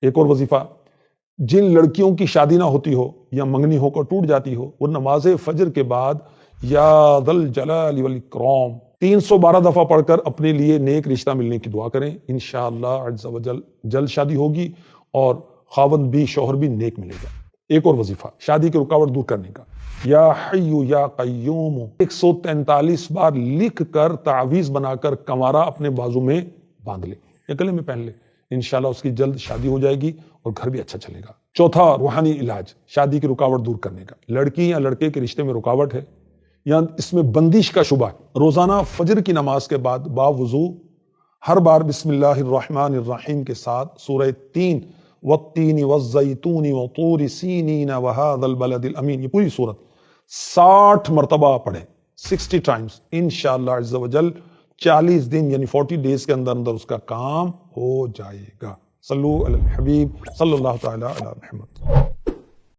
ایک اور وظیفہ، جن لڑکیوں کی شادی نہ ہوتی ہو یا منگنی ہو کر ٹوٹ جاتی ہو، وہ نماز فجر کے بعد یا ذا الجلال والاکرام 312 دفعہ پڑھ کر اپنے لیے نیک رشتہ ملنے کی دعا کریں، انشاءاللہ عز و جل جلد شادی ہوگی اور خاوند بھی شوہر بھی نیک ملے گا۔ ایک اور وظیفہ شادی کی رکاوٹ دور کرنے کا، یا حی یا قیوم 143 بار لکھ کر تعویذ بنا کر کنوارا اپنے بازو میں باندھ لے یا گلے میں پہن لے، انشاءاللہ اس کی جلد شادی ہو جائے گی اور گھر بھی اچھا چلے گا۔ چوتھا روحانی علاج شادی کی رکاوٹ دور کرنے کا، لڑکی یا لڑکے کے رشتے میں رکاوٹ ہے یا اس میں بندش کا شبہ ہے، روزانہ فجر کی نماز کے بعد باوضو ہر بار بسم اللہ الرحمن الرحیم کے ساتھ سورہ 3 والتین والزیتون وطور سینین وہذا البلد الامین، یہ پوری سورت 60 مرتبہ پڑھیں، 60 ٹائمز، انشاءاللہ عز و جل 40 دن یعنی 40 ڈیز کے اندر اندر اس کا کام ہو جائے گا۔ صلو علی الحبیب صلی اللہ تعالی علی محمد۔